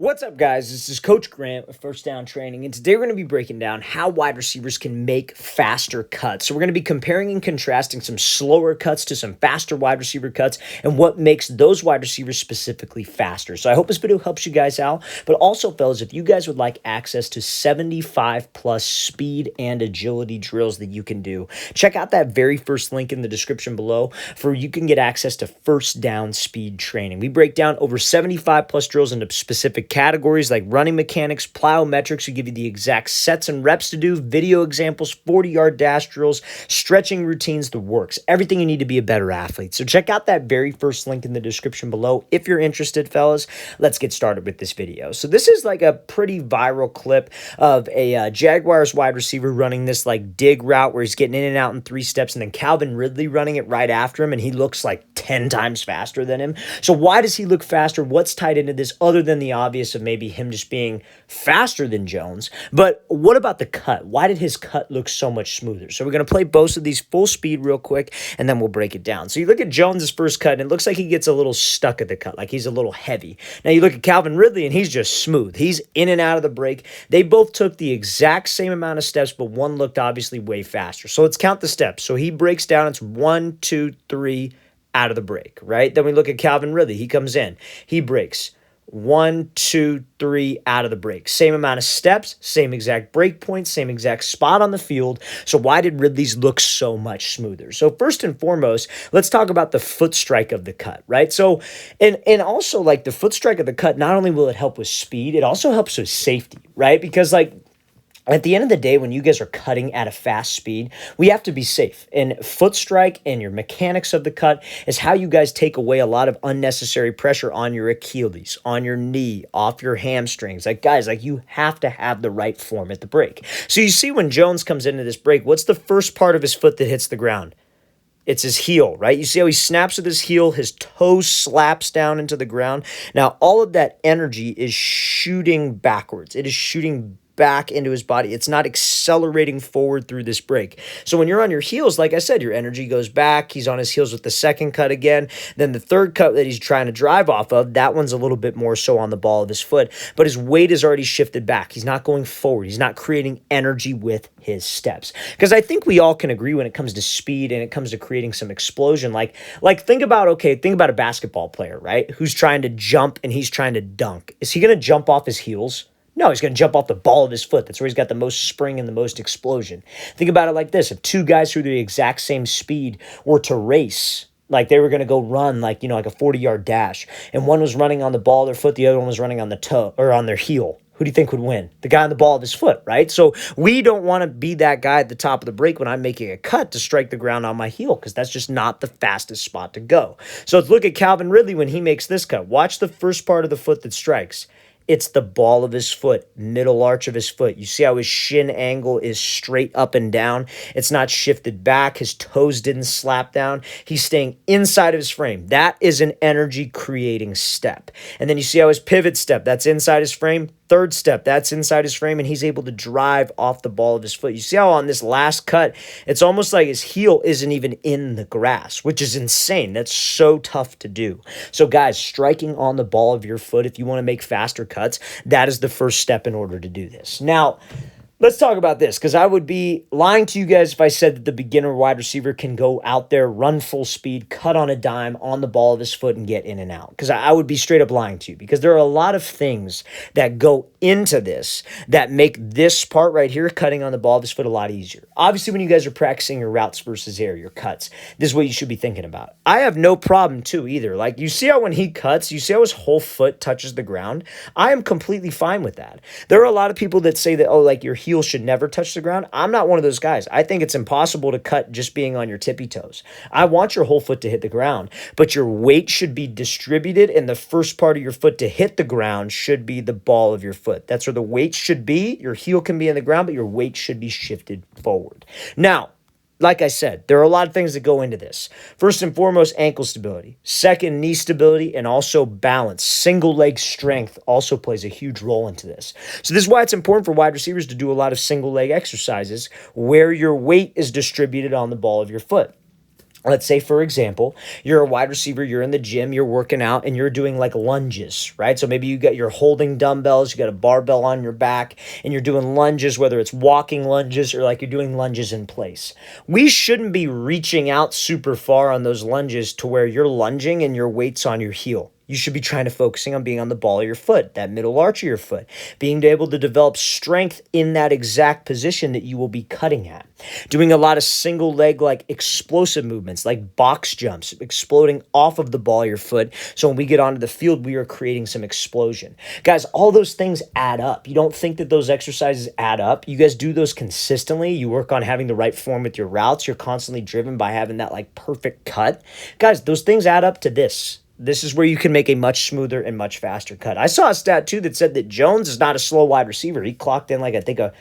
What's up, guys? This is Coach Grant with First Down Training, and today we're going to be breaking down how wide receivers can make faster cuts. So we're going to be comparing and contrasting some slower cuts to some faster wide receiver cuts and what makes those wide receivers specifically faster. So I hope this video helps you guys out, but also, fellas, if you guys would like access to 75 plus speed and agility drills that you can do, check out that very first link in the description below for you can get access to First Down speed training. We break down over 75 plus drills into specific categories like running mechanics, plyometrics. We give you the exact sets and reps to do, video examples, 40-yard dash drills, stretching routines, the works, everything you need to be a better athlete. So check out that very first link in the description below if you're interested, fellas. Let's get started with this video. So this is like a pretty viral clip of a Jaguars wide receiver running this like dig route where he's getting in and out in 3 steps, and then Calvin Ridley running it right after him, and he looks like 10 times faster than him. So why does he look faster? What's tied into this other than the obvious of maybe him just being faster than Jones? But what about the cut? Why did his cut look so much smoother? So we're going to play both of these full speed real quick, and then we'll break it down. So you look at Jones's first cut, and it looks like he gets a little stuck at the cut, like he's a little heavy. Now you look at Calvin Ridley, and he's just smooth. He's in and out of the break. They both took the exact same amount of steps, but one looked obviously way faster. So let's count the steps. So he breaks down. It's 1, 2, 3 out of the break, right? Then we look at Calvin Ridley. He comes in. He breaks 1, 2, 3 out of the break. Same amount of steps, same exact break point, same exact spot on the field. So why did Ridley's look so much smoother? So first and foremost, let's talk about the foot strike of the cut, right? So, and also like the foot strike of the cut, not only will it help with speed, it also helps with safety, right? Because like, at the end of the day, when you guys are cutting at a fast speed, we have to be safe. And foot strike and your mechanics of the cut is how you guys take away a lot of unnecessary pressure on your Achilles, on your knee, off your hamstrings. Like, guys, like you have to have the right form at the break. So you see when Jones comes into this break, what's the first part of his foot that hits the ground? It's his heel, right? You see how he snaps with his heel, his toe slaps down into the ground. Now, all of that energy is shooting backwards. It is shooting back into his body. It's not accelerating forward through this break. So when you're on your heels, like I said, your energy goes back. He's on his heels with the second cut again. Then the third cut that he's trying to drive off of, that one's a little bit more so on the ball of his foot, but his weight is already shifted back. He's not going forward. He's not creating energy with his steps. Because I think we all can agree when it comes to speed and it comes to creating some explosion, like think about a basketball player, right? Who's trying to jump and he's trying to dunk. Is he going to jump off his heels? No, he's going to jump off the ball of his foot. That's where he's got the most spring and the most explosion. Think about it like this. If two guys who are the exact same speed were to race, like they were going to go run like a 40-yard dash, and one was running on the ball of their foot, the other one was running on the toe or on their heel, who do you think would win? The guy on the ball of his foot, right? So we don't want to be that guy at the top of the break when I'm making a cut to strike the ground on my heel, because that's just not the fastest spot to go. So let's look at Calvin Ridley when he makes this cut. Watch the first part of the foot that strikes. It's the ball of his foot, middle arch of his foot. You see how his shin angle is straight up and down? It's not shifted back. His toes didn't slap down. He's staying inside of his frame. That is an energy creating step. And then you see how his pivot step, that's inside his frame. Third step, that's inside his frame, and he's able to drive off the ball of his foot. You see how on this last cut, it's almost like his heel isn't even in the grass, which is insane. That's so tough to do. So guys, striking on the ball of your foot, if you want to make faster cuts, that is the first step in order to do this. Now, let's talk about this, because I would be lying to you guys if I said that the beginner wide receiver can go out there, run full speed, cut on a dime on the ball of his foot and get in and out, because I would be straight up lying to you, because there are a lot of things that go into this that make this part right here, cutting on the ball of his foot, a lot easier. Obviously, when you guys are practicing your routes versus air, your cuts, this is what you should be thinking about. I have no problem too either. Like you see how when he cuts, you see how his whole foot touches the ground? I am completely fine with that. There are a lot of people that say that, oh, like your heel should never touch the ground. I'm not one of those guys. I think it's impossible to cut just being on your tippy toes. I want your whole foot to hit the ground, but your weight should be distributed, and the first part of your foot to hit the ground should be the ball of your foot. That's where the weight should be. Your heel can be in the ground, but your weight should be shifted forward. Now, like I said, there are a lot of things that go into this. First and foremost, ankle stability. Second, knee stability, and also balance. Single leg strength also plays a huge role into this. So this is why it's important for wide receivers to do a lot of single leg exercises where your weight is distributed on the ball of your foot. Let's say, for example, you're a wide receiver, you're in the gym, you're working out, and you're doing like lunges, right? So maybe you're holding dumbbells, you got a barbell on your back, and you're doing lunges, whether it's walking lunges or like you're doing lunges in place. We shouldn't be reaching out super far on those lunges to where you're lunging and your weight's on your heel. You should be trying to focusing on being on the ball of your foot, that middle arch of your foot, being able to develop strength in that exact position that you will be cutting at. Doing a lot of single leg, like explosive movements, like box jumps, exploding off of the ball of your foot. So when we get onto the field, we are creating some explosion. Guys, all those things add up. You don't think that those exercises add up. You guys do those consistently. You work on having the right form with your routes. You're constantly driven by having that like perfect cut. Guys, those things add up to this. This is where you can make a much smoother and much faster cut. I saw a stat, too, that said that Jones is not a slow wide receiver. He clocked in, like, I think a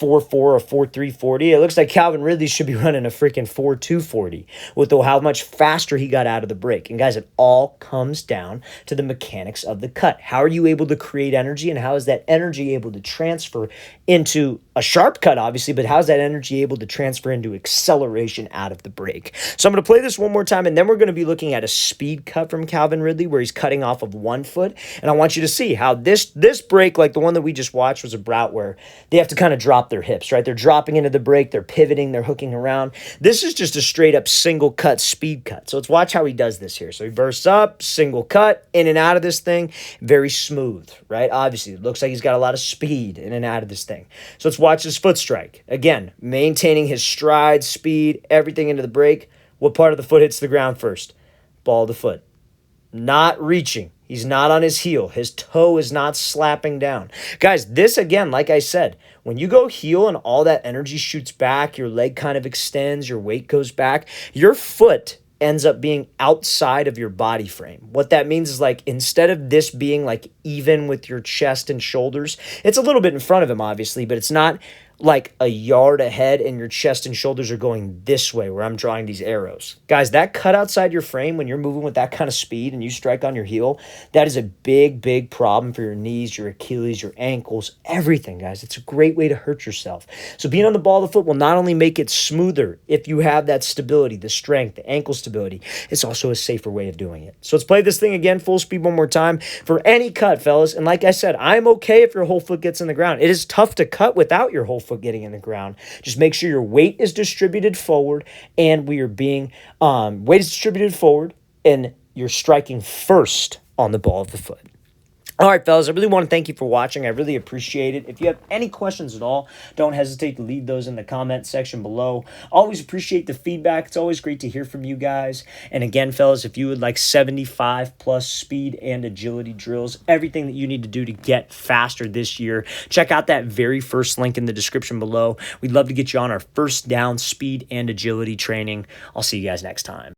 4.4 or 4.3 40. It looks like Calvin Ridley should be running a freaking 4.2 40 with how much faster he got out of the break. And, guys, it all comes down to the mechanics of the cut. How are you able to create energy, and how is that energy able to transfer into a sharp cut, obviously, but how's that energy able to transfer into acceleration out of the break? So I'm going to play this one more time, and then we're going to be looking at a speed cut from Calvin Ridley where he's cutting off of 1 foot. And I want you to see how this break, like the one that we just watched, was a route where they have to kind of drop their hips, right? They're dropping into the break, they're pivoting, they're hooking around. This is just a straight up single cut speed cut. So let's watch how he does this here. So he bursts up, single cut, in and out of this thing, very smooth, right? Obviously, it looks like he's got a lot of speed in and out of this thing. So let's watch this foot strike. Again, maintaining his stride, speed, everything into the break. What part of the foot hits the ground first? Ball of the foot. Not reaching. He's not on his heel. His toe is not slapping down. Guys, this again, like I said, when you go heel and all that energy shoots back, your leg kind of extends, your weight goes back, your foot ends up being outside of your body frame. What that means is, like, instead of this being like even with your chest and shoulders, it's a little bit in front of him, obviously, but it's not like a yard ahead and your chest and shoulders are going this way where I'm drawing these arrows. Guys, that cut outside your frame when you're moving with that kind of speed and you strike on your heel, that is a big, big problem for your knees, your Achilles, your ankles, everything, guys. It's a great way to hurt yourself. So being on the ball of the foot will not only make it smoother if you have that stability, the strength, the ankle stability, it's also a safer way of doing it. So let's play this thing again, full speed one more time for any cut, fellas. And like I said, I'm okay if your whole foot gets in the ground. It is tough to cut without your whole foot getting in the ground. Just make sure your weight is distributed forward and we are being weight is distributed forward and you're striking first on the ball of the foot. All right, fellas, I really want to thank you for watching. I really appreciate it. If you have any questions at all, don't hesitate to leave those in the comment section below. Always appreciate the feedback. It's always great to hear from you guys. And again, fellas, if you would like 75 plus speed and agility drills, everything that you need to do to get faster this year, check out that very first link in the description below. We'd love to get you on our first down speed and agility training. I'll see you guys next time.